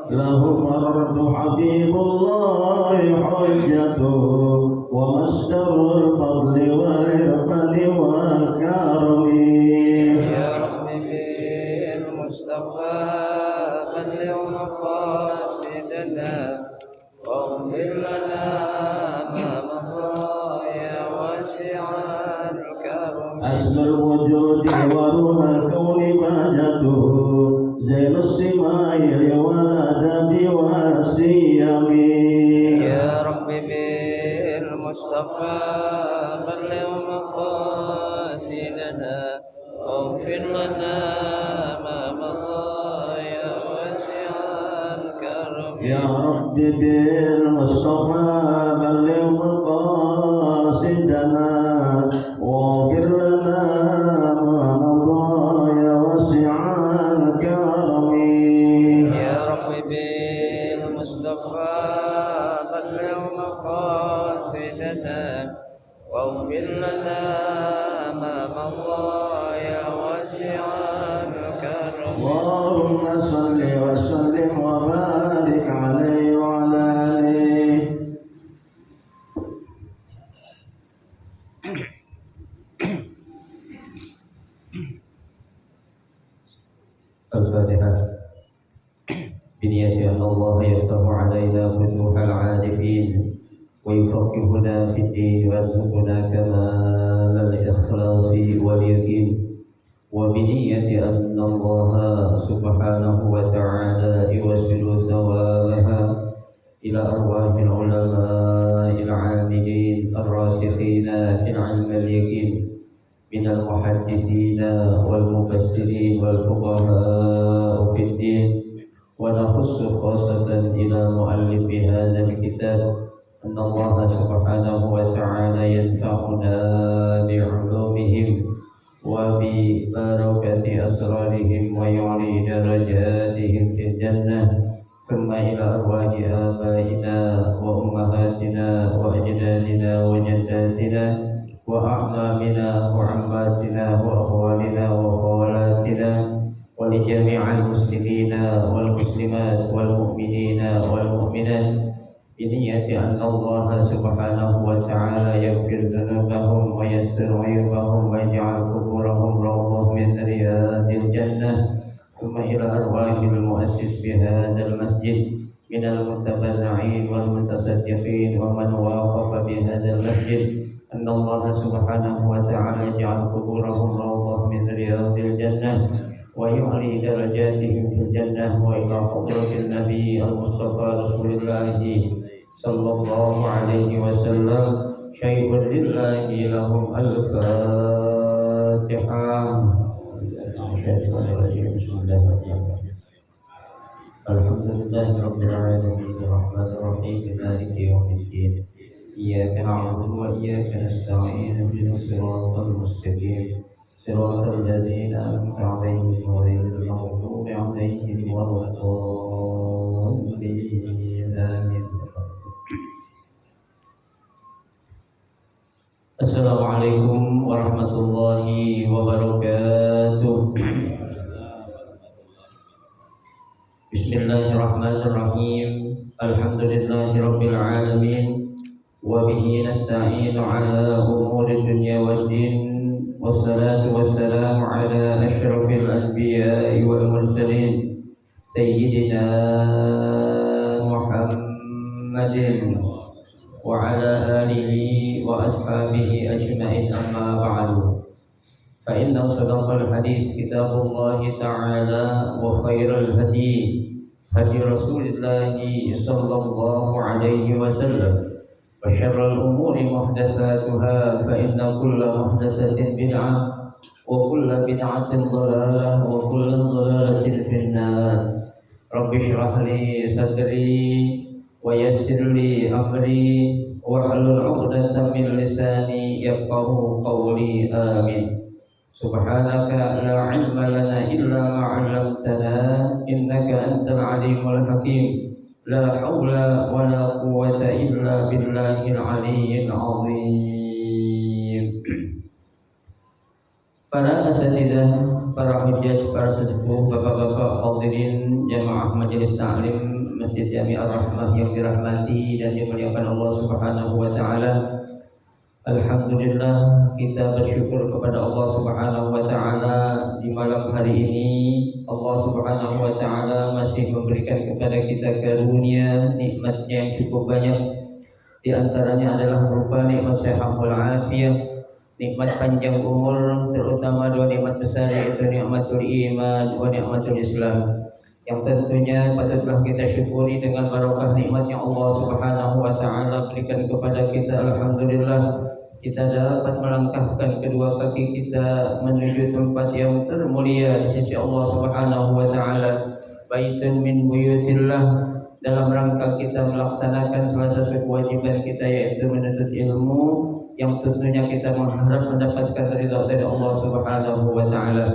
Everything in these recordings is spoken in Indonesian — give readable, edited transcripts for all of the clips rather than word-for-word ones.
له مرد حبيب الله حجته ومصدر الفضل والعقل والكرم يا رب بالمصطفى بلغ مقاصدنا واغفر لنا ما مضى يا واسع الكرم أصل الوجود وروح الكون بهجته زين السماء والأدب والسيم يا رب بالمصطفى بلغ مقاصدنا واغفر لنا ما مضى يا واسع الكرم يا رب بالمصطفى بلغ مقاصدنا واغفر لنا ما مضى يا واسع الكرم يا رب بالمصطفى بلغ مقاصدنا واغفر لنا ما مضى يا واسع الكرم اللهم صل وسلم وبارك عليه وعلى آله الفاتحة. بنية أن الله يفتح علينا فتوح العارفين ويفقهنا في الدين ويرزقنا كمال الإخلاص واليقين، وبنية أن الله سبحانه وتعالى يوصل ثوابها إلى أرواح العلماء العاملين الراسخين في العلم اليقين من المحدثين والمفسرين والفقهاء في الدين. ونخص خاصة إلى مؤلف هذا الكتاب أن الله سبحانه وتعالى ينفعنا بعلومهم وببركة أسرارهم ويعلي درجاتهم في الجنة. ثم إلى أرواح آبائنا وأمهاتنا وأجدادنا وجداتنا وأعمامنا وعماتنا وأخوالنا وخالاتنا، ولجميع المسلمين والمسلمات والمؤمنين والمؤمنات، بنية أن الله سبحانه وتعالى يغفر ذنوبهم ويستر عيوبهم ويجعل قبورهم روضة من رياض الجنة. ثم إلى أرواح المؤسس بهذا المسجد من المتبرعين والمتصدقين ومن واقف بهذا المسجد، أن الله سبحانه وتعالى يجعل قبورهم روضة من رياض الجنة ويعلي درجاتهم في الجنة. وإلى حضرة النبي المصطفى رسول الله صلى الله عليه وسلم شيء لله لهم الفاتحة. الحمد لله رب العالمين الرحمن الرحيم مالك يوم الدين إياك نعبد وإياك نستعين اهدنا الصراط المستقيم صراط الذين أنعمت عليهم غير المغضوب عليهم ولا الضالين آمين. Assalamualaikum warahmatullahi wabarakatuh. Bismillahirrahmanirrahim. Alhamdulillahi rabbil alamin. Wa bihi nasta'inu ala umuri dunya waddin. Wassalatu wassalamu ala asyrafil anbiya'i wal mursalin Sayyidina Muhammadin wa ala alihi wa ashabihi ajma'in, amma ba'du. Fa inna sadaqal hadis kitabullahi ta'ala wa khairal hadi hadi Rasulillahi sallallahu alaihi wasallam. وشر الأمور محدثاتها فإن كل محدثة بدعة وكل بدعة ضلالة وكل ضلالة في النار. رب اشرح لي صدري ويسر لي أمري واحلل عقدة من لساني يفقه قولي آمين. سبحانك لا علم لنا إلا ما علمتنا إنك أنت العليم الحكيم. لا حول ولا قوة إلا بالله العلي العظيم. Para asatidzah para hujjaj, para sesepuh, bapak-bapak hadirin jamaah majelis taklim Masjid Jami Ar-Rahmah yang dirahmati dan dimuliakan Allah Subhanahu wa taala. Alhamdulillah, kita bersyukur kepada Allah Subhanahu wa taala di malam hari ini Allah Subhanahu wa taala masih memberikan kepada kita karunia nikmat yang cukup banyak. Di antaranya adalah berupa nikmat sehat wal afiyah, nikmat panjang umur, terutama dua nikmat besar yaitu nikmatul iman wa nikmatul Islam, yang tentunya patutlah kita syukuri dengan barokah nikmat yang Allah Subhanahu wa taala berikan kepada kita. Alhamdulillah, kita dapat melangkahkan kedua kaki kita menuju tempat yang termulia di sisi Allah Subhanahu wa taala, baitun min buyutillah, dalam rangka kita melaksanakan salah satu kewajiban kita yaitu menuntut ilmu yang tentunya kita mengharap mendapatkan ridha dari Allah Subhanahu wa taala.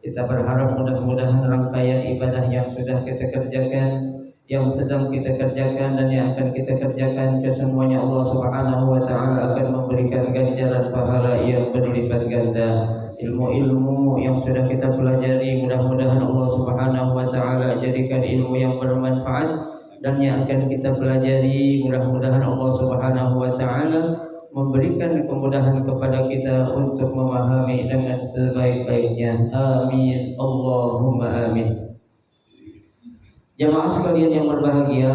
Kita berharap mudah-mudahan rangkaian ibadah yang sudah kita kerjakan, yang sedang kita kerjakan dan yang akan kita kerjakan, kesemuanya Allah Subhanahu wa taala akan memberikan ganjaran pahala yang berlipat ganda. Ilmu-ilmu yang sudah kita pelajari mudah-mudahan Allah Subhanahu wa taala jadikan ilmu yang bermanfaat, dan yang akan kita pelajari mudah-mudahan Allah Subhanahu wa taala memberikan kemudahan kepada kita untuk memahami dengan sebaik-baiknya. Amin Allahumma amin. Jamaah sekalian yang berbahagia,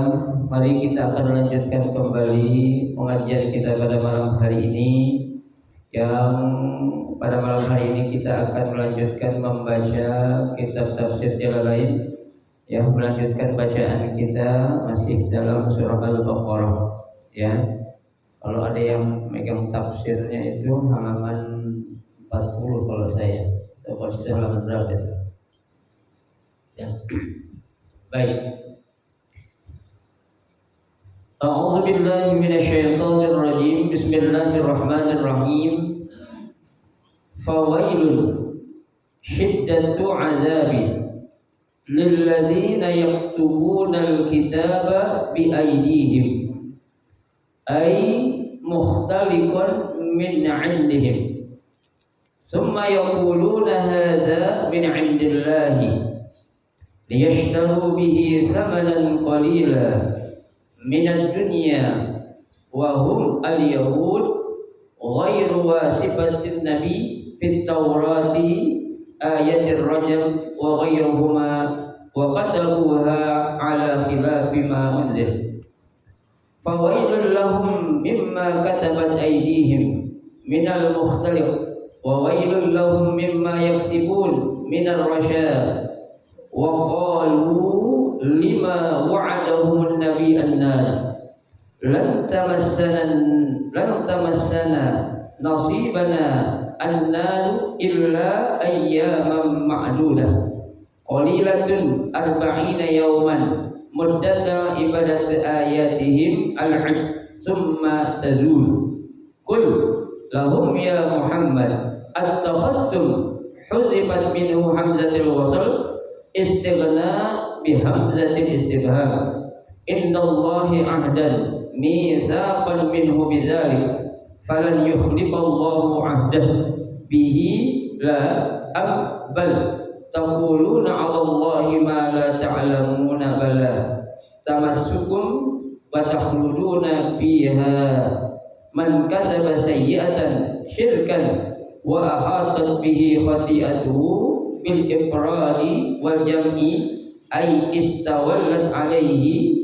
mari kita akan melanjutkan kembali pengajian kita pada malam hari ini. Yang pada malam hari ini kita akan melanjutkan membaca kitab tafsir Jalalain, yang melanjutkan bacaan kita masih dalam surah Al-Baqarah. Ya, kalau ada yang megang tafsirnya itu halaman 40 kalau saya. Kalau sudah halaman berapa itu? Ya. Baik. A'udzu billahi minasyaitonir rajim. Bismillahirrahmanirrahim. Fawailun syiddatu 'adzabi lilladzina yaktubunal kitaba biaydihim ay mukhtaliqan min 'indihim thumma yaquluna hadza min 'indillahi liyashtaru bihi thamanan qalila minad dunya wa hum al-yahud ghairu wasifatin nabi fit tawrati ayatir rajam wa ghairuhuma wa qataluha ala khilafi ma unzil. Fawailul lahum mimma katabat aydihim minal mukhtaliq wa wailul lahum mimma yaksibun minar rasyad wa qalu lima wa'adahum an-nabi an-nar lan tamassana nasibana an-nar illa ayyaman ma'dudah qalilatun arba'ina yawman muddata ibadat ayatihim al-'ad summa tazul. Qul lahum ya Muhammad attakhadtum huzibat minhu hamzatil wasl istighna bihamzatil istibham indallahi ahdan mitsaqan minhu bidzalik falan yukhliballahu ahdah bihi la bal taquluna 'ala Allahi ma la ta'lamuna bala tamassukum wa takhluduna fiha man kasaba sayyi'atan syirkan wa ahatat bihi khati'atuhu bil ifradi wal jam'i ay istawallat alaihi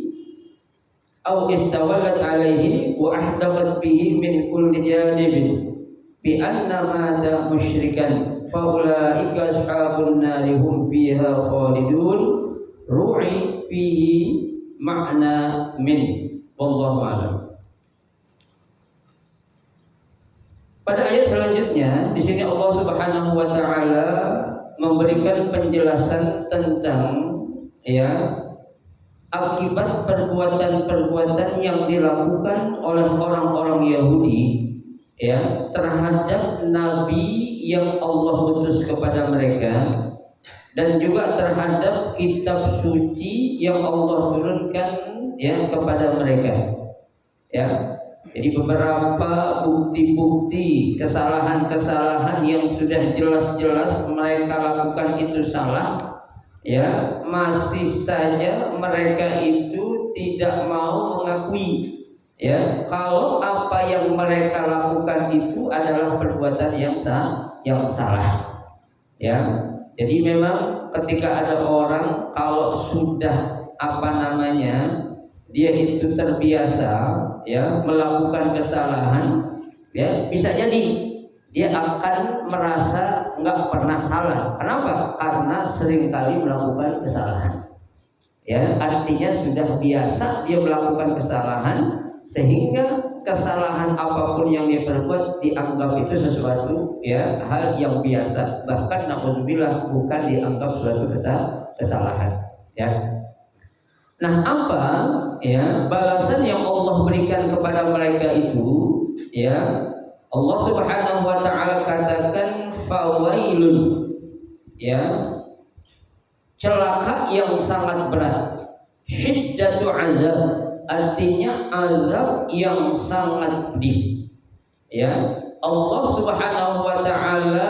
wa ahdaqat bihi min kulli janibin bi anna mata musyrikan faulaika ashabun nari hum fiha khalidun ru'i fihi makna min wallahu a'lam. Pada ayat selanjutnya di sini Allah Subhanahu wa taala memberikan penjelasan tentang akibat perbuatan-perbuatan yang dilakukan oleh orang-orang Yahudi terhadap nabi yang Allah utus kepada mereka, dan juga terhadap kitab suci yang Allah turunkan kepada mereka. Jadi beberapa bukti-bukti kesalahan-kesalahan yang sudah jelas-jelas mereka lakukan itu salah, ya, masih saja mereka itu tidak mau mengakui, ya, kalau apa yang mereka lakukan itu adalah perbuatan yang salah, ya. Jadi memang ketika ada orang kalau sudah dia itu terbiasa, ya, melakukan kesalahan, ya, bisa jadi dia akan merasa nggak pernah salah. Kenapa? Karena seringkali melakukan kesalahan. Ya, artinya sudah biasa dia melakukan kesalahan, sehingga kesalahan apapun yang dia perbuat dianggap itu sesuatu, ya, hal yang biasa. Bahkan naudzubillah bukan dianggap suatu kesalahan. Ya. Nah, apa, ya, balasan yang Allah berikan kepada mereka itu, ya, Allah Subhanahu wa taala katakan fawailun, ya, celaka yang sangat berat, syiddatu azab, artinya azab yang sangat pedih. Ya, Allah Subhanahu wa taala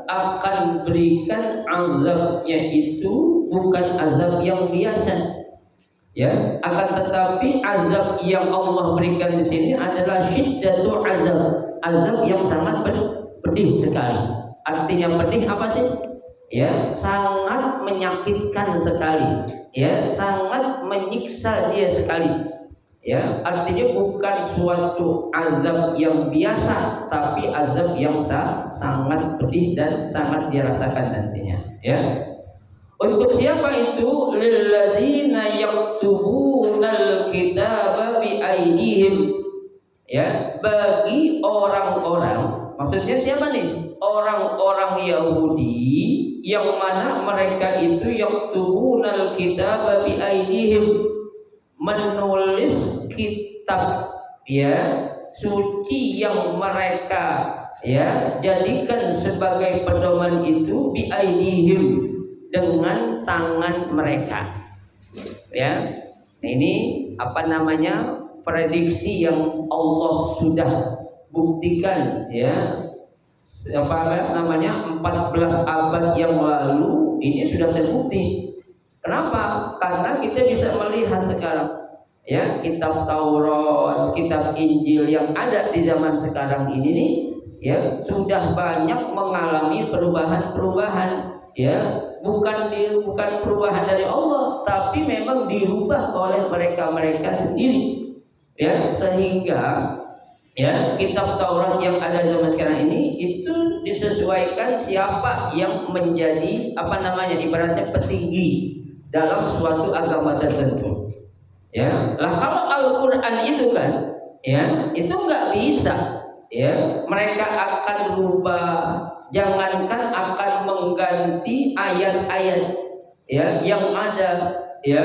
akan berikan azabnya itu bukan azab yang biasa. Ya, akan tetapi azab yang Allah berikan di sini adalah syiddatu azab, azab yang sangat pedih sekali. Artinya pedih apa sih? Ya, sangat menyakitkan sekali. Ya, sangat menyiksa dia sekali. Ya, artinya bukan suatu azab yang biasa, tapi azab yang sangat pedih dan sangat dirasakan nantinya. Ya. Untuk siapa itu? Lilladzina yaktubunal kitaba bi aydihim. Ya, bagi orang-orang, maksudnya siapa nih? Orang-orang Yahudi yang mana mereka itu yaktubunal kitaba bi aydihim, menulis kitab, ya, suci yang mereka, ya, jadikan sebagai pedoman itu bi aydihim, dengan tangan mereka. Ya, ini prediksi yang Allah sudah buktikan, ya, 14 abad yang lalu ini sudah terbukti. Kenapa? Karena kita bisa melihat sekarang, ya, kitab Taurat, kitab Injil yang ada di zaman sekarang ini nih, ya, sudah banyak mengalami perubahan-perubahan. Ya, bukan perubahan dari Allah, tapi memang dirubah oleh mereka sendiri. Ya, sehingga, ya, kitab Taurat yang ada zaman sekarang ini itu disesuaikan siapa yang menjadi ibaratnya petinggi dalam suatu agama tertentu. Ya, lah kalau Al-Qur'an itu kan, ya, itu nggak bisa. Ya, mereka akan rubah, jangankan akan mengganti ayat-ayat, ya, yang ada, ya,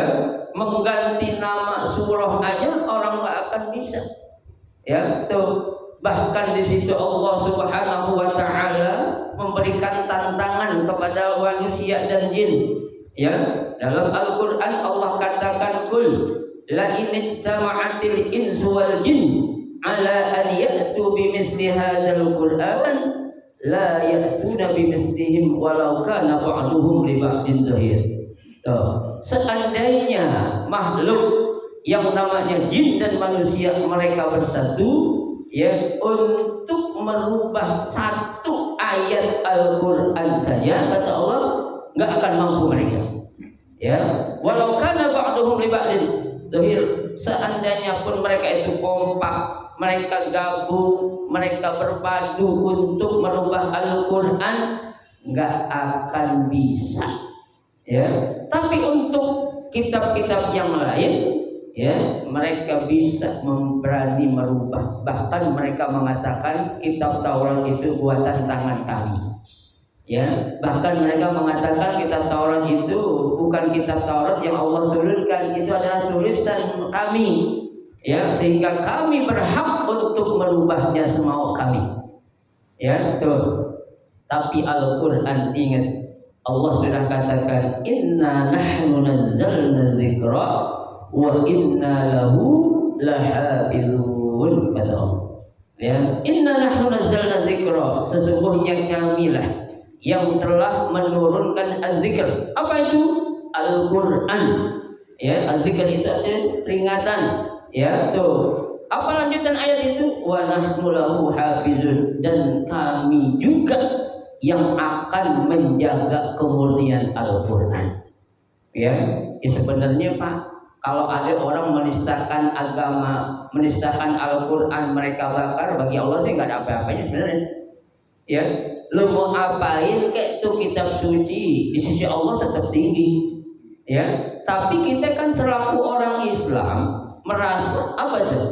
mengganti nama surah aja orang nggak akan bisa. Ya, tuh, bahkan di situ Allah Subhanahu wa taala memberikan tantangan kepada manusia dan jin. Ya, dalam Al-Qur'an Allah katakan, "Qul la in ittama'atil insu wal jin ala an ya'tu bimithli hadzal Qur'an la ya'tuna bimithlihim walau kana ba'duhum li ba'din zahir." Seandainya makhluk yang namanya jin dan manusia mereka bersatu, ya, untuk merubah satu ayat Al-Qur'an saja, kata Allah, nggak akan mampu mereka. Ya, walau kana ba'duhum li ba'din zahir, seandainya pun mereka itu kompak, mereka gabung, mereka berpadu untuk merubah Al-Quran, nggak akan bisa. Ya, tapi untuk kitab-kitab yang lain, ya, mereka bisa berani merubah. Bahkan mereka mengatakan kitab Taurat itu buatan tangan kami. Ya, bahkan mereka mengatakan kitab Taurat itu bukan kitab Taurat yang Allah turunkan, itu adalah tulisan kami. Ya, sehingga kami berhak untuk merubahnya semau kami. Ya, tuh. Tapi Al-Qur'an, ingat, Allah sudah katakan, "Inna nahnu nazzalna dzikra wa inna lahu lahafizun." turun kata Allah. Ya, inna nahnu nazzalna dzikra, sesungguhnya kamilah yang telah menurunkan az-zikr. Apa itu? Al-Qur'an. Ya, az-zikr itu artinya peringatan. Ya, tuh. Apa lanjutan ayat itu? Wa nahnu lahu hafizun, dan kami juga yang akan menjaga kemurnian Al-Qur'an. Ya, sebenarnya Pak, kalau ada orang menistakan agama, menistakan Al-Quran, mereka bakar, bagi Allah sih nggak ada apa-apanya sebenarnya. Ya, lu mau apain kayak itu kitab suci, di sisi Allah tetap tinggi. Ya, tapi kita kan selaku orang Islam merasa apa tuh?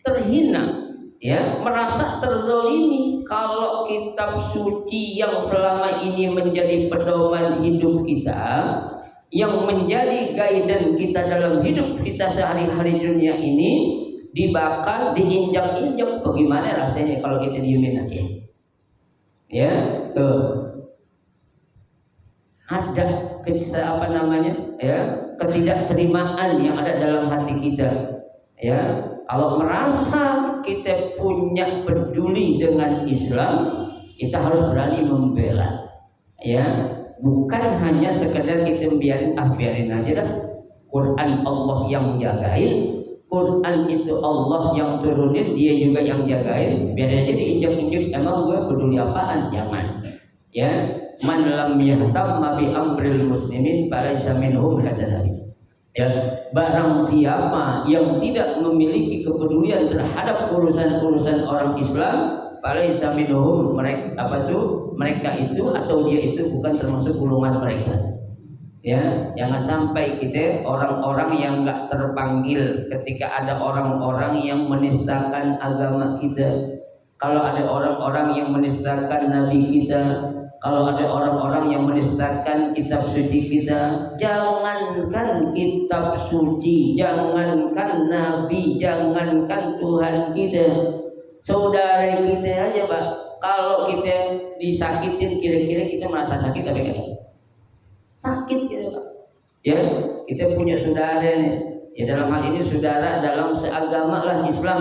Terhina. Ya, merasa terzalimi kalau kitab suci yang selama ini menjadi pedoman hidup kita, yang menjadi guidance kita dalam hidup kita sehari-hari dunia ini dibakar, diinjak-injak. Bagaimana rasanya kalau kita diemin aja? Ya, tuh. Ada ketidakterimaan yang ada dalam hati kita. Ya, kalau merasa kita punya peduli dengan Islam, kita harus berani membela. Ya, bukan hanya sekedar kita biarin aja dah. Quran Allah yang jagain, Quran itu Allah yang turunin, dia juga yang jagain. Biar aja diinjak-injak, emang gue peduli apaan? Jangan. Ya, man lam yahtamma bi amril muslimin falaysa minhum, kata Nabi. Ya, barang siapa yang tidak memiliki kepedulian terhadap urusan-urusan orang Islam, falaysa minhum, mereka itu atau dia itu bukan termasuk golongan mereka. Ya, jangan sampai kita orang-orang yang enggak terpanggil ketika ada orang-orang yang menistakan agama kita. Kalau ada orang-orang yang menistakan nabi kita, kalau ada orang-orang yang menistakan kitab suci kita, jangankan kitab suci, jangankan nabi, jangankan Tuhan kita, saudara kita aja Pak. Kalau kita disakitin, kira-kira kita merasa sakit apa enggak? Sakit gitu Pak. Ya, kita punya saudara nih. Ya, dalam hal ini saudara dalam seagama lah Islam.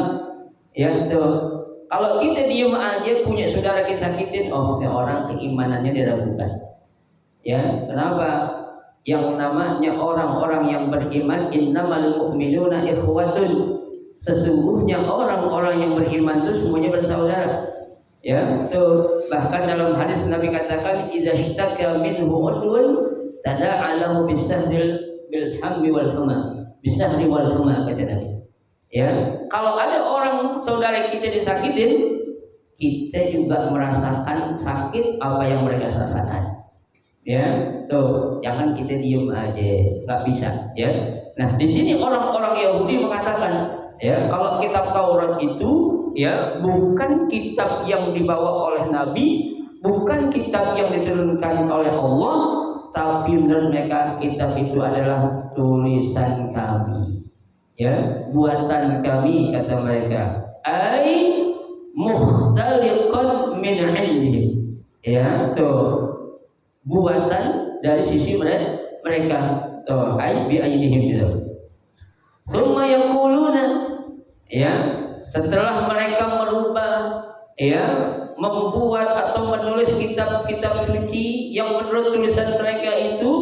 Ya, tuh. Kalau kita diem aja punya saudara kita sakitin, oh ini orang keimanannya diragukan. Ya, kenapa? Yang namanya orang-orang yang beriman, innamal mu'minuna ikhwatun. Sesungguhnya orang-orang yang beriman itu semuanya bersaudara. Ya, tuh. Bahkan dalam hadis Nabi katakan, idza ishtaka minhu udwun tada'alahu bisahril bilhammi wal huma. Bisahri wal huma, kata Nabi. Ya, kalau ada orang saudara kita disakitin, kita juga merasakan sakit apa yang mereka rasakan. Ya, tuh, jangan kita diem aja, nggak bisa. Ya, nah di sini orang-orang Yahudi mengatakan, ya, kalau kitab Taurat itu, ya, bukan kitab yang dibawa oleh Nabi, bukan kitab yang diturunkan oleh Allah, tapi menurut mereka kitab itu adalah tulisan kami. Ya, buatan kami, kata mereka. Ai mukhtaliqan min indihim. Ya, tuh, buatan dari sisi mereka. Tuh, ai bi aidihim itu. Tsumma yaquluna, ya, setelah mereka merubah, ya, membuat atau menulis kitab-kitab suci yang menurut tulisan mereka itu,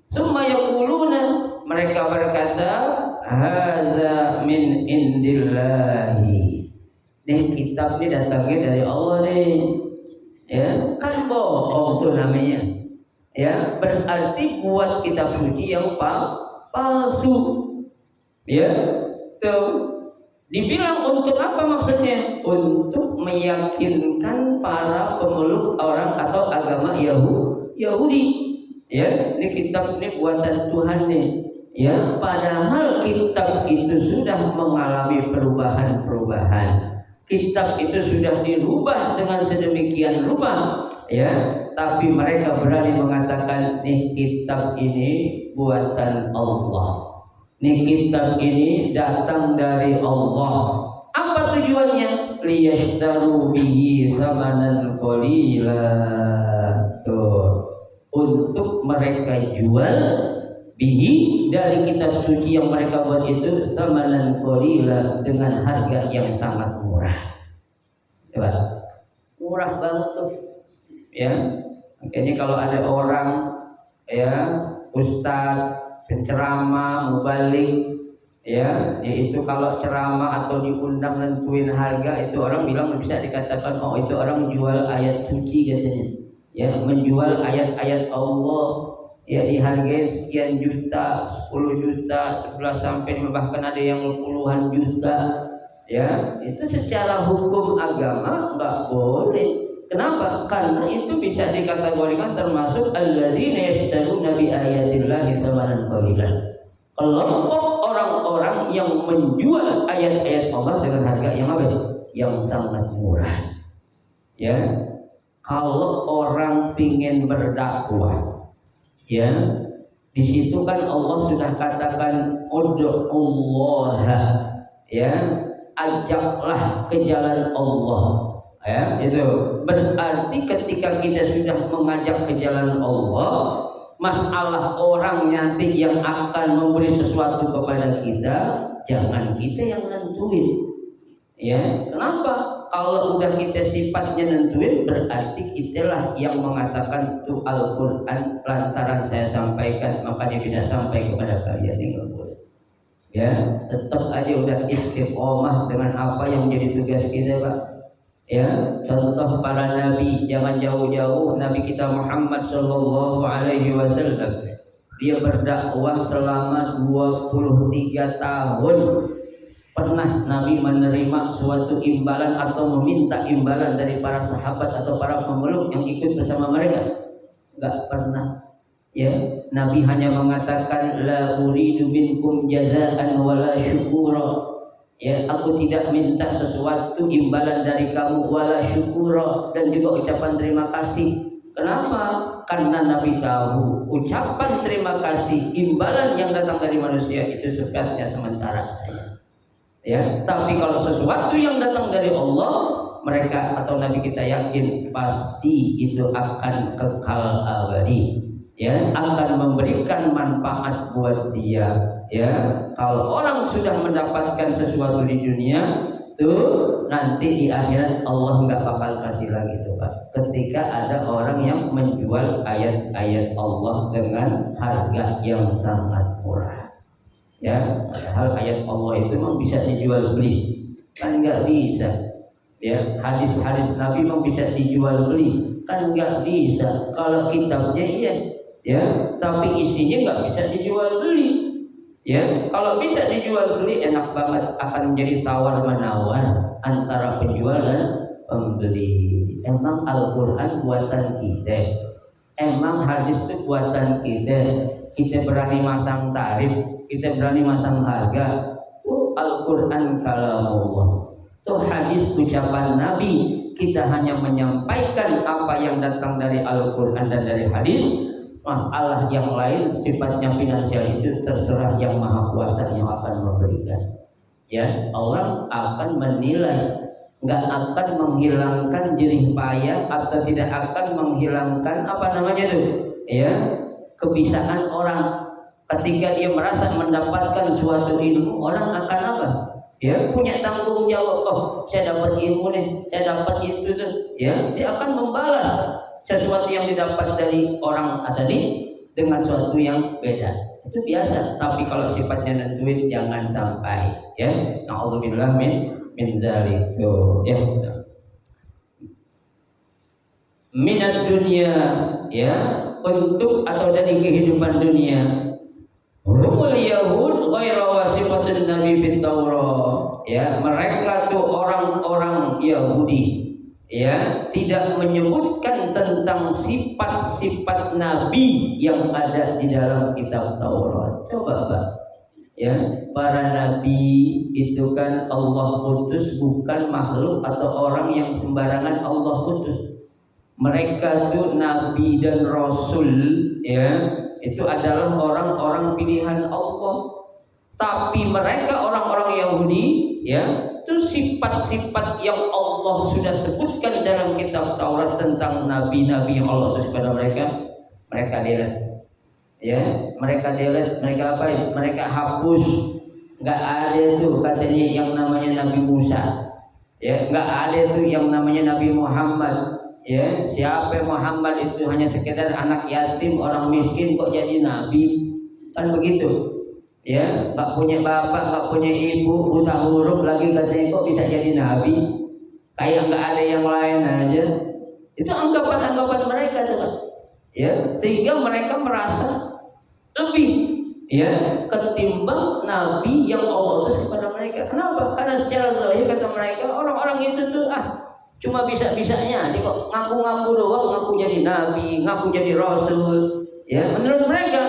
tsumma yaquluna, mereka berkata, hadza min indillahi. Nih kitab ini datangnya dari Allah nih. Ya, kan bohong tuh namanya. Ya, berarti buat kitab suci yang palsu. Ya, tuh. Dibilang untuk apa maksudnya? Untuk meyakinkan para pemeluk orang atau agama Yahudi. Ya, ini kitab ini buatan Tuhan nih. Ya, padahal kitab itu sudah mengalami perubahan-perubahan. Kitab itu sudah dirubah dengan sedemikian rupa, ya. Tapi mereka berani mengatakan, nih kitab ini buatan Allah. Nih kitab ini datang dari Allah. Apa tujuannya? Liyashtaru bihi samanan qalila. Tuh, untuk mereka jual bihi dari kitab suci yang mereka buat itu samanan qalila dengan harga yang sangat murah. Coba, murah banget tuh, ya. Makanya kalau ada orang, ya, ustaz, penceramah, mubalik, ya, yaitu kalau ceramah atau diundang nentuin harga itu orang bilang bisa dikatakan oh itu orang menjual ayat suci katanya, ya, menjual ayat-ayat Allah. Ya dihargai sekian juta, 10 juta, 11 sampai bahkan ada yang puluhan juta. Ya, itu secara hukum agama enggak boleh. Kenapa? Karena itu bisa dikategorikan termasuk alladzina yashtaruna bi ayatillahi tsamanan qalilan. Kelompok orang-orang yang menjual ayat-ayat Allah dengan harga yang apa? Yang sangat murah. Ya. Kalau orang pingin berdakwah, ya, di situ kan Allah sudah katakan ud'ullaha, ya, ajaklah ke jalan Allah, ya, itu berarti ketika kita sudah mengajak ke jalan Allah, masalah orang nanti yang akan memberi sesuatu kepada kita jangan kita yang nentuin, ya. Kenapa? Kalau udah kita sifatnya nentuin berarti kitalah yang mengatakan itu Al-Quran lantaran saya sampaikan makanya bisa sampai kepada kalian yang boleh. Ya, tetap aja udah istiqomah dengan apa yang menjadi tugas kita, Pak. Ya, contoh para nabi, jangan jauh-jauh Nabi kita Muhammad sallallahu alaihi wasallam. Dia berdakwah selama 23 tahun. Pernah Nabi menerima suatu imbalan atau meminta imbalan dari para sahabat atau para pemeluk yang ikut bersama mereka? Enggak pernah. Ya, Nabi hanya mengatakan la uridu minkum jazaan wala syukura. Ya, aku tidak minta sesuatu imbalan dari kamu wala syukura dan juga ucapan terima kasih. Kenapa? Karena Nabi tahu ucapan terima kasih imbalan yang datang dari manusia itu sifatnya sementara saja. Ya, tapi kalau sesuatu yang datang dari Allah, mereka atau Nabi kita yakin pasti itu akan kekal abadi, ya, akan memberikan manfaat buat dia, ya. Kalau orang sudah mendapatkan sesuatu di dunia, tuh nanti di akhirat Allah nggak bakal kasih lagi tuh, Pak. Ketika ada orang yang menjual ayat-ayat Allah dengan harga yang sangat murah. Ya, padahal ayat Allah itu memang bisa dijual beli, kan nggak bisa. Ya, hadis-hadis Nabi memang bisa dijual beli, kan nggak bisa. Kalau kitabnya iya, ya, tapi isinya nggak bisa dijual beli. Ya, kalau bisa dijual beli enak banget, akan menjadi tawar menawar antara penjual dan pembeli. Emang Al-Quran buatan kita, emang hadis itu buatan kita. Kita berani masang tarif, kita berani masang harga. Itu Al-Quran kalamullah, itu hadis ucapan Nabi. Kita hanya menyampaikan apa yang datang dari Al-Quran dan dari hadis. Masalah yang lain sifatnya finansial itu terserah yang maha kuasa yang akan memberikan. Ya, orang akan menilai, nggak akan menghilangkan jerih payah atau tidak akan menghilangkan apa namanya itu, ya, kebisaan orang. Ketika dia merasa mendapatkan suatu ilmu, orang akan apa? Ya, punya tanggung jawab. Oh, saya dapat ilmu nih, saya dapat itu tuh. Ya, dia akan membalas sesuatu yang didapat dari orang tadi dengan sesuatu yang beda. Itu biasa. Tapi kalau sifatnya nentuin jangan sampai. Ya, na'udzubillah min dzalik. Ya. Minat dunia, ya, untuk atau dari kehidupan dunia. Humul Yahud ghairu wasifatun Nabi fit Taurat. Ya, mereka tuh orang-orang Yahudi, ya, tidak menyebutkan tentang sifat-sifat Nabi yang ada di dalam kitab Taurat. Coba, Pak. Ya, para nabi itu kan Allah utus, bukan makhluk atau orang yang sembarangan Allah utus. Mereka itu nabi dan rasul, ya, itu adalah orang-orang pilihan Allah. Tapi mereka orang-orang Yahudi, ya, itu sifat-sifat yang Allah sudah sebutkan dalam kitab Taurat tentang nabi-nabi yang Allah utus kepada mereka. Mereka lihat, Ya, mereka delete, mereka apa? Mereka hapus. Nggak ada tuh katanya yang namanya Nabi Musa. Ya, nggak ada tuh yang namanya Nabi Muhammad. Ya, siapa Muhammad itu hanya sekedar anak yatim, orang miskin kok jadi nabi? Kan begitu. Ya, nggak punya bapak, nggak punya ibu, buta huruf lagi katanya kok bisa jadi nabi? Kayak nggak ada yang lain aja. Itu anggapan-anggapan mereka tuh, Pak. Ya, sehingga mereka merasa lebih ya ketimbang nabi yang Allah utus kepada mereka. Kenapa? Karena secara zahir kata mereka orang-orang itu tuh cuma bisa-bisanya dia kok ngaku-ngaku doang, ngaku jadi nabi, ngaku jadi rasul. Ya, menurut mereka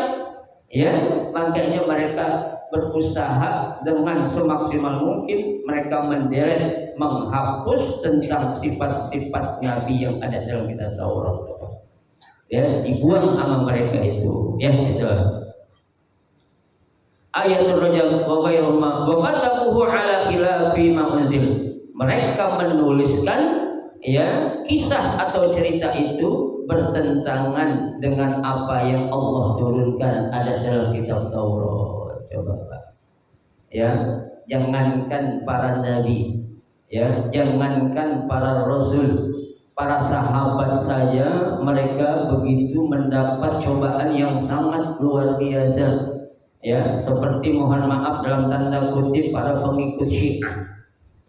ya, makanya mereka berusaha dengan semaksimal mungkin mereka mendelete, menghapus tentang sifat-sifat nabi yang ada dalam kitab Taurat. Ya, dibuang sama mereka itu. Ya, itu. Ayatul rajam wa ghairuma wa katabuhu ala khilafi ma unzil. Mereka menuliskan ya kisah atau cerita itu bertentangan dengan apa yang Allah turunkan ada dalam kitab Taurat. Coba Pak. Ya, jangankan para nabi, ya, jangankan para rasul, para sahabat saja mereka begitu mendapat cobaan yang sangat luar biasa. Ya, seperti mohon maaf dalam tanda kutip para pengikut Syiah,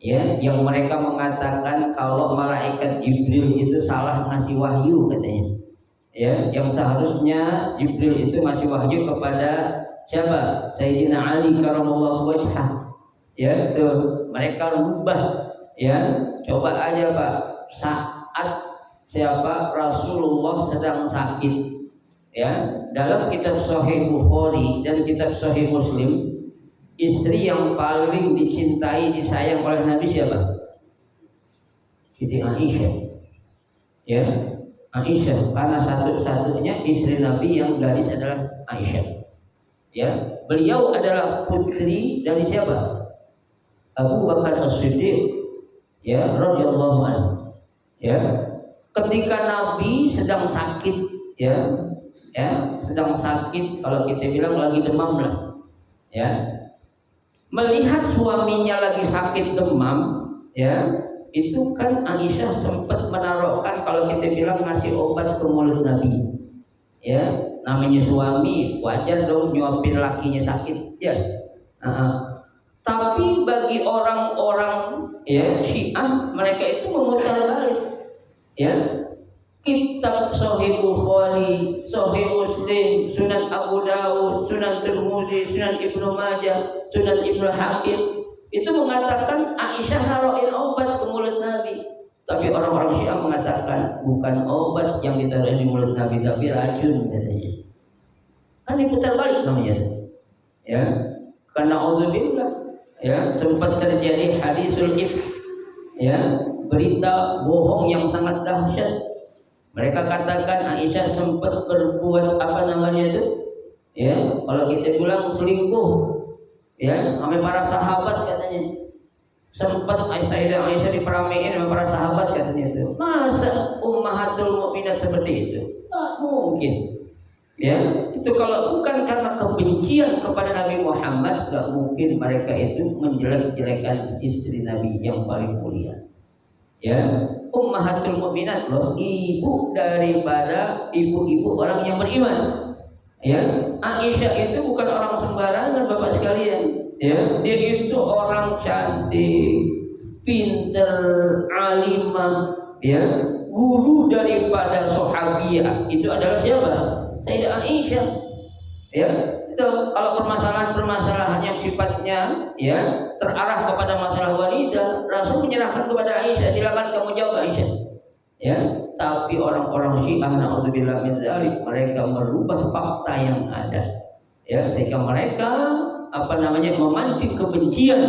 ya, yang mereka mengatakan kalau malaikat Jibril itu salah ngasih wahyu katanya. Ya, yang seharusnya Jibril itu ngasih wahyu kepada siapa? Sayyidina Ali karramallahu wajhah. Ya, itu mereka rubah. Ya, coba aja Pak, saat siapa Rasulullah sedang sakit. Ya, dalam kitab Sahih Bukhari dan kitab Sahih Muslim, istri yang paling dicintai, disayang oleh Nabi siapa? Siti Aisyah. Ya, Aisyah, karena satu-satunya istri Nabi yang gadis adalah Aisyah. Ya, beliau adalah putri dari siapa? Abu Bakar As-Siddiq. Ya, radhiyallahu anhu. Ya, ketika Nabi sedang sakit, ya, sedang sakit, kalau kita bilang lagi demam lah, ya, melihat suaminya lagi sakit demam, ya, itu kan Aisyah sempat menaruhkan, kalau kita bilang ngasih obat ke mulut Nabi, ya, namanya suami wajar dong nyuapin lakinya sakit, ya. Tapi bagi orang-orang ya Syiah, mereka itu memutar balik, ya. Kitab Sahih Bukhari, Sahih Muslim, Sunan Abu Dawud, Sunan Tirmidzi, Sunan Ibnu Majah, Sunan Ibnu Hakim itu mengatakan Aisyah naruhin obat ke mulut Nabi. Tapi orang-orang Syiah mengatakan bukan obat yang ditaruhin di mulut Nabi, tapi racun katanya. Kan diputar balik namanya. Ya, karena auzubillah, ya, sempat terjadi hadisul ifk, ya, berita bohong yang sangat dahsyat. Mereka katakan Aisyah sempat berbuat apa namanya itu, ya, kalau kita bilang selingkuh, ya, sampai para sahabat katanya. Sempat Sayyidah Aisyah diperamein sama para sahabat katanya itu. Masa ummahatul mukminat seperti itu? Tak mungkin. Ya, itu kalau bukan karena kebencian kepada Nabi Muhammad, gak mungkin mereka itu menjelek-jelekan istri Nabi yang paling mulia. Ya, ummahatul mukminat loh, ibu daripada ibu-ibu orang yang beriman. Ya, Aisyah itu bukan orang sembarangan Bapak sekalian. Ya, dia itu orang cantik, pinter, alimah, ya, guru daripada sahabiah. Itu adalah siapa? Sayyidah Aisyah. Ya, itu kalau permasalahan-permasalahan yang sifatnya ya terarah kepada masalah wanita, Rasul menyerahkan kepada Aisyah, silakan kamu jawab Aisyah. Ya, tapi orang-orang Syiah na'udzubillah min dzalik, mereka merubah fakta yang ada. Ya, sehingga mereka apa namanya memancing kebencian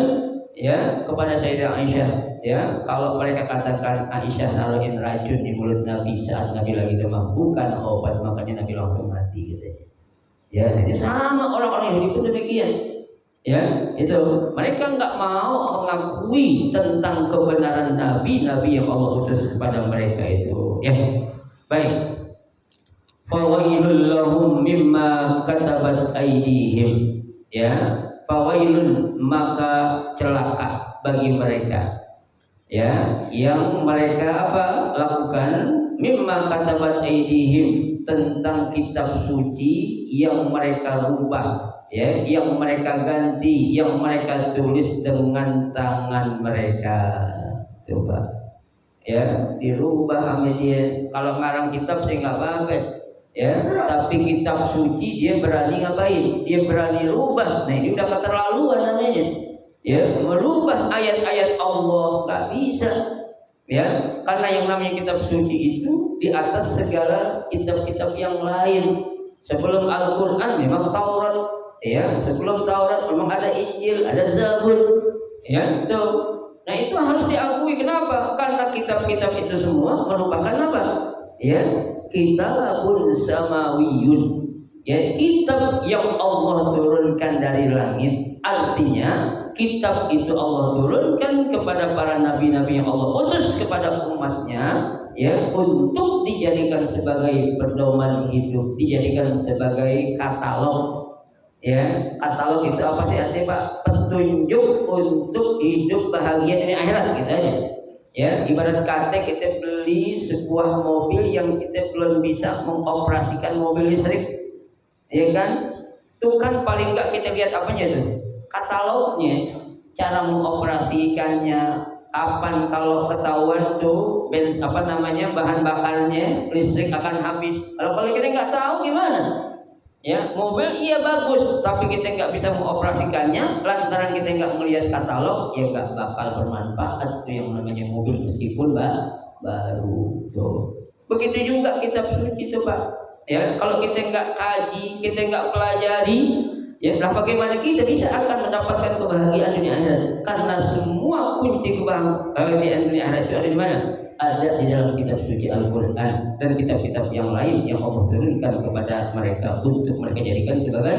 ya kepada Sayyidah Aisyah. Ya, kalau mereka katakan Aisyah naruhin racun di mulut Nabi saat Nabi lagi demam, bukan obat, makanya Nabi langsung mati gitu. Ya, jadi sama orang-orang Yahudi pun demikian. Ya, itu mereka nggak mau mengakui tentang kebenaran Nabi yang Allah utus kepada mereka itu. Ya, baik. fawailul lahum mimma katabat aydihim. Ya, fawailun, maka celaka bagi mereka, ya, yang mereka apa lakukan, mimma katabat aydihim, tentang kitab suci yang mereka rubah, ya, yang mereka ganti, yang mereka tulis dengan tangan mereka. Coba, ya, dirubah sama dia. Kalau ngarang kitab saya nggak apa-apa, ya, tapi kitab suci dia berani ngapain? Dia berani rubah. Nah, ini udah keterlaluan namanya, ya, merubah ayat-ayat Allah nggak bisa, ya, karena yang namanya kitab suci itu di atas segala kitab-kitab yang lain. Sebelum Al-Quran memang Taurat, ya, sebelum Taurat memang ada Injil, ada Zabur, ya, itu. Nah, itu harus diakui. Kenapa? Karena kitab-kitab itu semua merupakan apa? Ya, kitabun samawiyun, ya, kitab yang Allah turunkan dari langit. Artinya kitab itu Allah turunkan kepada para nabi-nabi yang Allah utus kepada umatnya, ya, untuk dijadikan sebagai pedoman hidup, dijadikan sebagai katalog. Ya, katalog itu apa sih artinya, Pak? Petunjuk untuk hidup bahagia di akhirat, gitu aja. Ya, ibarat kata kita beli sebuah mobil yang kita belum bisa mengoperasikan mobil listrik, ya kan? Itu kan paling enggak kita lihat apanya tuh? Katalognya, cara mengoperasikannya, kapan kalau ketahuan tuh bahan bakarnya listrik akan habis. Kalau kita nggak tahu gimana? Ya, mobil iya bagus, tapi kita nggak bisa mengoperasikannya lantaran kita nggak melihat katalog, ya nggak bakal bermanfaat tuh yang namanya mobil meskipun baru. Tuh. Begitu juga kitab suci itu, Pak. Ya, kalau kita nggak kaji, kita nggak pelajari, ya, nah bagaimana kita bisa akan mendapatkan kebahagiaan dunia akhirat? Karena semua kunci kebahagiaan dunia akhirat itu ada di mana? Ada di dalam kitab suci Al-Quran dan kitab-kitab yang lain yang Allah turunkan kepada mereka untuk mereka jadikan sebagai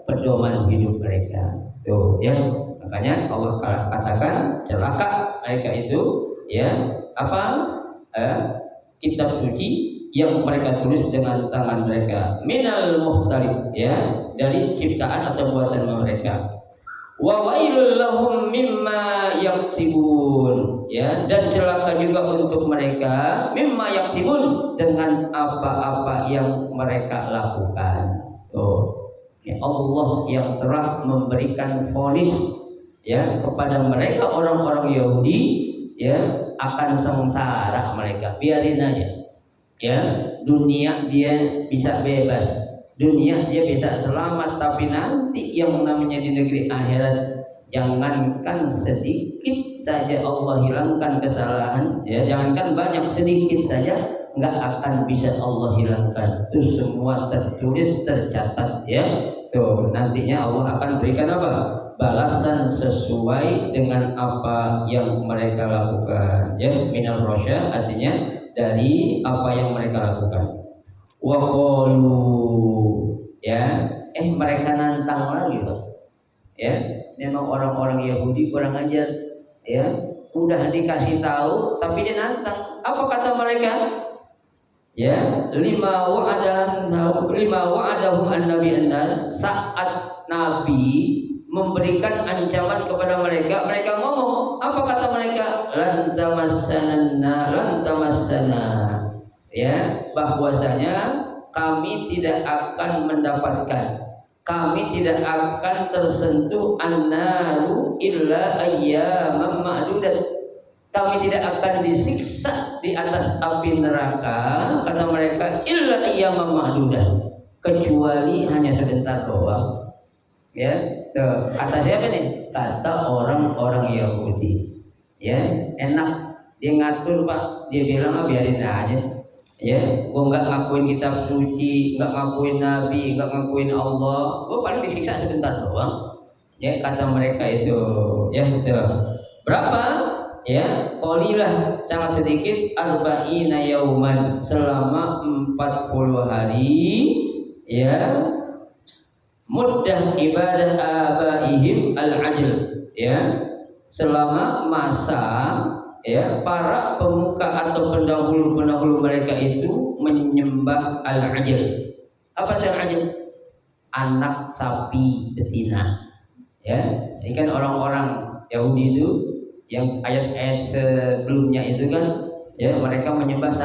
pedoman hidup mereka. Tuh, ya, makanya Allah katakan celaka mereka itu, ya, kitab suci yang mereka tulis dengan tangan mereka, minal mukhtalif, ya, dari ciptaan atau buatan mereka. Wa wailul lahum mimma yaksibun, ya, dan celaka juga untuk mereka mimma yaksibun, dengan apa-apa yang mereka lakukan. Ya, Allah yang telah memberikan vonis, ya, kepada mereka orang-orang Yahudi, ya, akan sengsara mereka, biarin aja, ya, dunia dia bisa bebas, dunia dia bisa selamat, tapi nanti yang namanya di negeri akhirat, jangankan sedikit saja Allah hilangkan kesalahan, ya, jangankan banyak, sedikit saja nggak akan bisa Allah hilangkan. Itu semua tertulis, tercatat, ya. Tuh, nantinya Allah akan berikan apa? Balasan sesuai dengan apa yang mereka lakukan, ya. Minal rosya artinya dari apa yang mereka lakukan. Wa qalu, ya, mereka nantang lagi loh, ya, memang orang-orang Yahudi kurang ajar, ya, udah dikasih tahu tapi dia nantang. Apa kata mereka? Ya, lima wa'adahum an-nabi annar, saat Nabi memberikan ancaman kepada mereka, mereka ngomong, apa kata mereka? Lan tamassana, ya, bahwasanya kami tidak akan mendapatkan, kami tidak akan tersentuh annaru illa ayyaman ma'dudat, kami tidak akan disiksa di atas api neraka, kata mereka, illa ayyaman ma'dudat, kecuali hanya sebentar doang. Ya, tuh, kata siapa nih? Kata orang-orang Yahudi. Ya, enak dia ngatur, Pak, dia bilang biarin aja. Ya, gua nggak ngakuin kitab suci, nggak ngakuin Nabi, nggak ngakuin Allah, gua paling disiksa sebentar doang. Ya, kata mereka itu. Ya, itu berapa? Ya, qalilah, sangat sedikit, arba'ina yauman, selama 40 hari, ya, muddah ibadah abaihim al-ajl, ya, selama masa, ya, para pemuka atau pendahulu mereka itu menyembah al-ajl. Apa itu al-ajl? Anak sapi betina. Ya, ini kan orang-orang Yahudi itu yang ayat-ayat sebelumnya itu kan, ya mereka menyembah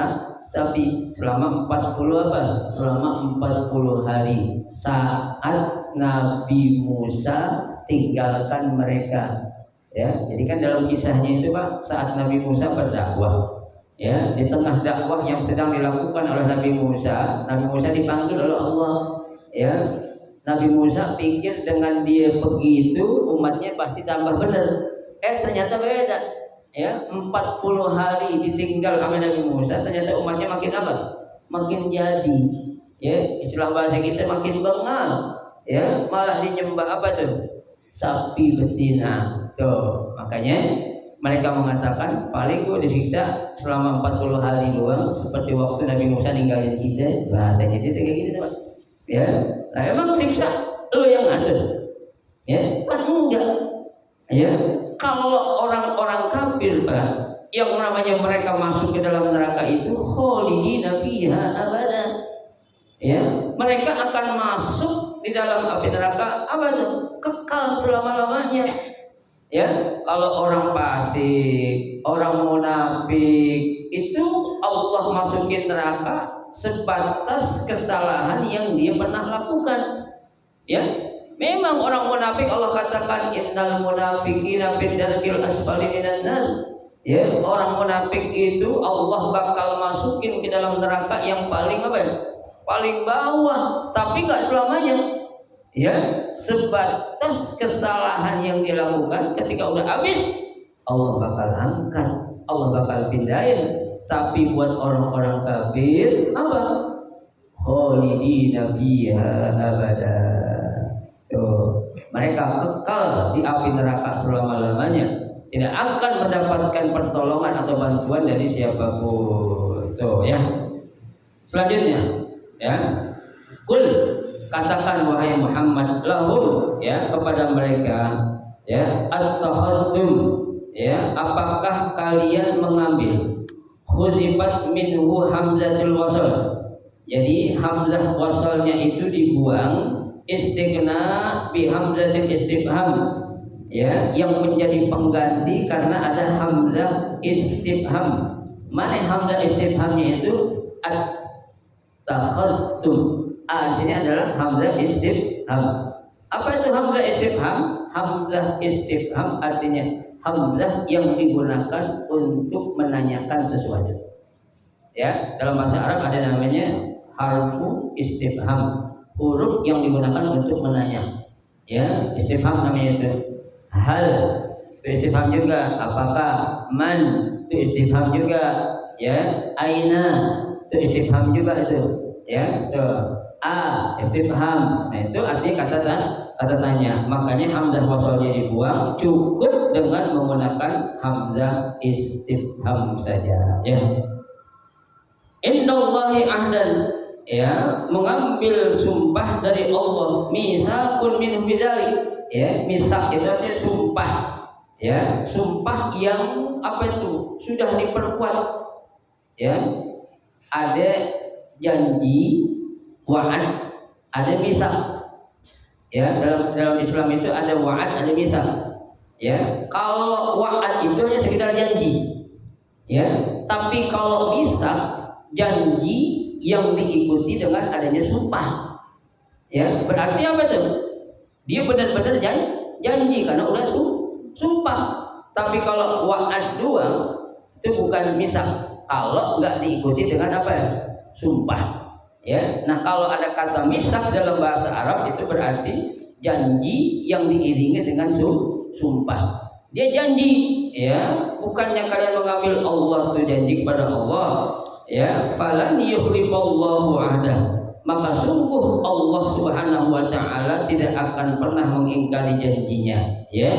sapi selama 40 apa? Selama 40 hari saat Nabi Musa tinggalkan mereka. Ya, jadi kan dalam kisahnya itu Pak, saat Nabi Musa berdakwah, ya di tengah dakwah yang sedang dilakukan oleh Nabi Musa dipanggil oleh Allah. Ya, Nabi Musa pikir dengan dia begitu umatnya pasti tambah benar. Ternyata beda. Ya, 40 hari ditinggal sama Nabi Musa, ternyata umatnya makin apa? Makin jadi. Ya, istilah bahasa kita makin bengal. Ya, malah dinyembah apa tuh? Sapi betina. Tuh, makanya mereka mengatakan paling gue disiksa selama 40 hari doang, seperti waktu Nabi Musa ninggalin kita. Bahasanya itu kayak gitu, Pak. Ya, nah emang siksa lo yang ngatur, ya kan enggak, ya kalau orang-orang kafir Pak, yang namanya mereka masuk ke dalam neraka itu kholidina fiha abada, ya mereka akan masuk di dalam api neraka abada, kekal selama-lamanya. Ya, kalau orang fasik, orang munafik itu Allah masukin neraka sebatas kesalahan yang dia pernah lakukan. Ya, memang orang munafik Allah katakan innal munafiqina fid darkil asfali minan nar. Ya, orang munafik itu Allah bakal masukin ke dalam neraka yang paling apa ya? Paling bawah, tapi enggak selamanya. Ya, sebatas kesalahan yang dilakukan, ketika udah habis Allah bakal angkat, Allah bakal pindahin. Tapi buat orang-orang kafir apa? Kholidina fiha abada. Tuh, mereka kekal di api neraka selama-lamanya, tidak akan mendapatkan pertolongan atau bantuan dari siapapun. Tuh ya. Selanjutnya, ya. Kul, katakan wahai Muhammad lahum, ya kepada mereka, ya at-tahaddum, ya apakah kalian mengambil khuzifat minhu hamzatul wasal. Jadi hamzah wasalnya itu dibuang, istighna bi hamzatil istifham, ya yang menjadi pengganti karena ada hamzah istifham. Mana hamzah istifhamnya itu at-tahaddum. Di sini adalah hamzah istifham. Apa itu hamzah istifham? Hamzah istifham artinya hamzah yang digunakan untuk menanyakan sesuatu. Ya, dalam bahasa Arab ada namanya harfu istifham, huruf yang digunakan untuk menanya. Ya, istifham namanya itu. Hal itu istifham juga. Apakah? Man itu istifham juga. Ya, aina itu istifham juga itu. Ya, tuh. Istifham. Nah, itu artinya kata tanya. Makanya hamzah wasalnya dibuang, cukup dengan menggunakan hamzah istifham saja. Ya. Innallahi ahdan, ya mengambil sumpah dari Allah. Misakun min bidzalik. Ya, misak itu artinya sumpah. Ya, sumpah yang apa itu? Sudah diperkuat. Ya. Ada janji, wa'ad, ada misak. Ya, dalam Islam itu ada wa'ad, ada misak. Ya, kalau wa'ad itu hanya sekedar janji. Ya, tapi kalau misak janji yang diikuti dengan adanya sumpah. Ya, berarti apa tuh? Dia benar-benar janji karena udah sumpah. Tapi kalau wa'ad doang itu bukan misak. Kalau nggak diikuti dengan apa ya? Sumpah. Ya, nah kalau ada kata misak dalam bahasa Arab itu berarti janji yang diiringi dengan sumpah. Dia janji, ya, bukannya kalian mengambil Allah itu janji kepada Allah, ya, falan yukhlifallahu ahdah. Maka sungguh Allah Subhanahu wa taala tidak akan pernah mengingkari janjinya, ya.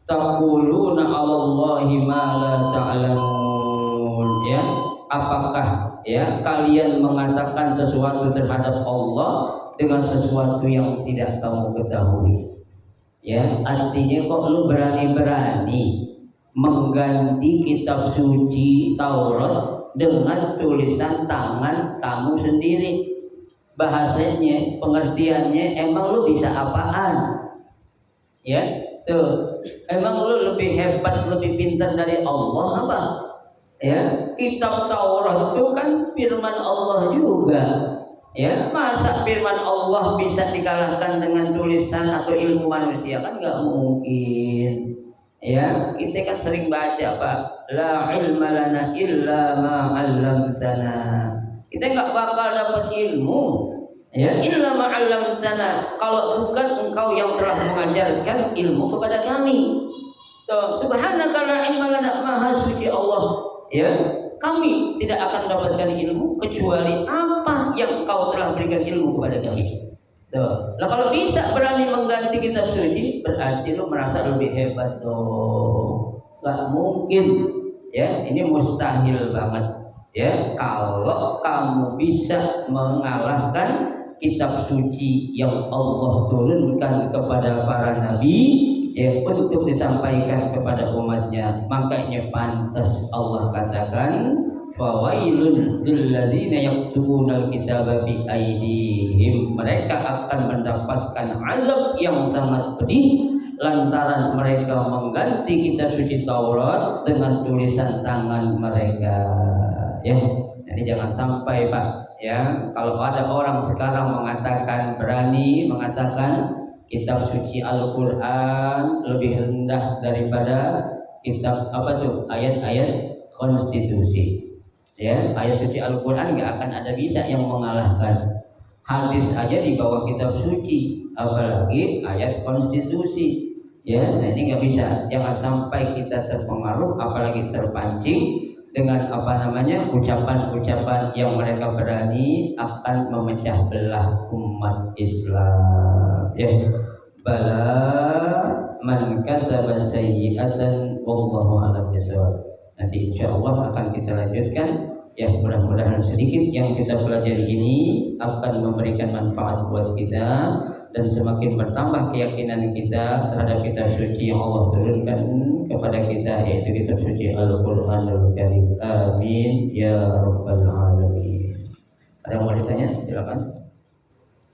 Taquluna 'alallahi ma la ta'lamun, ya. Apakah ya kalian mengatakan sesuatu terhadap Allah dengan sesuatu yang tidak kamu ketahui? Ya, artinya kok lu berani-berani mengganti kitab suci Taurat dengan tulisan tangan kamu sendiri. Bahasanya, pengertiannya, emang lu bisa apaan? Ya, tuh. Emang lu lebih hebat, lebih pintar dari Allah apa? Ya, kitab Taurat itu kan firman Allah juga. Ya, masa firman Allah bisa dikalahkan dengan tulisan atau ilmu manusia? Kan nggak mungkin. Ya, kita kan sering baca, Pak, la ilma lana illa ma 'allamtana. Kita nggak bakal dapat ilmu, ya, illa ma 'allamtana, kalau bukan engkau yang telah mengajarkan ilmu kepada kami. Tuh, subhanaka la ilma lana, maha suci Allah, ya. Kami tidak akan mendapatkan ilmu kecuali apa yang engkau telah berikan ilmu kepada kami. Tuh. Nah, kalau bisa berani mengganti kitab suci, berarti lu merasa lebih hebat dong. Gak mungkin, ya, ini mustahil banget, ya. Kalau kamu bisa mengalahkan kitab suci yang Allah turunkan kepada para nabi, ya, untuk disampaikan kepada umatnya, makanya pantas Allah katakan, fawailun lilladzina yaktubunal kitaba bi aydihim, mereka akan mendapatkan azab yang sangat pedih lantaran mereka mengganti kitab suci Taurat dengan tulisan tangan mereka. Ya, jadi jangan sampai, Pak, ya, kalau ada orang sekarang mengatakan, berani mengatakan kitab suci Al-Qur'an lebih rendah daripada kitab apa tuh, ayat-ayat konstitusi. Ya, ayat suci Al-Quran nggak akan ada bisa yang mengalahkan. Hadis aja di bawah kitab suci, apalagi ayat konstitusi. Ya, nah ini nggak bisa. Jangan sampai kita terpengaruh, apalagi terpancing dengan apa namanya ucapan-ucapan yang mereka berani akan memecah belah umat Islam. Ya, bala man kasaba sayyi'atan wallahu a'lam bishawab. Nanti insya Allah akan kita lanjutkan. Ya, mudah-mudahan sedikit yang kita pelajari ini akan memberikan manfaat buat kita dan semakin bertambah keyakinan kita terhadap kitab suci yang Allah turunkan kepada kita, yaitu kitab suci Al-Qur'anul Karim. Amin ya rabbal alamin.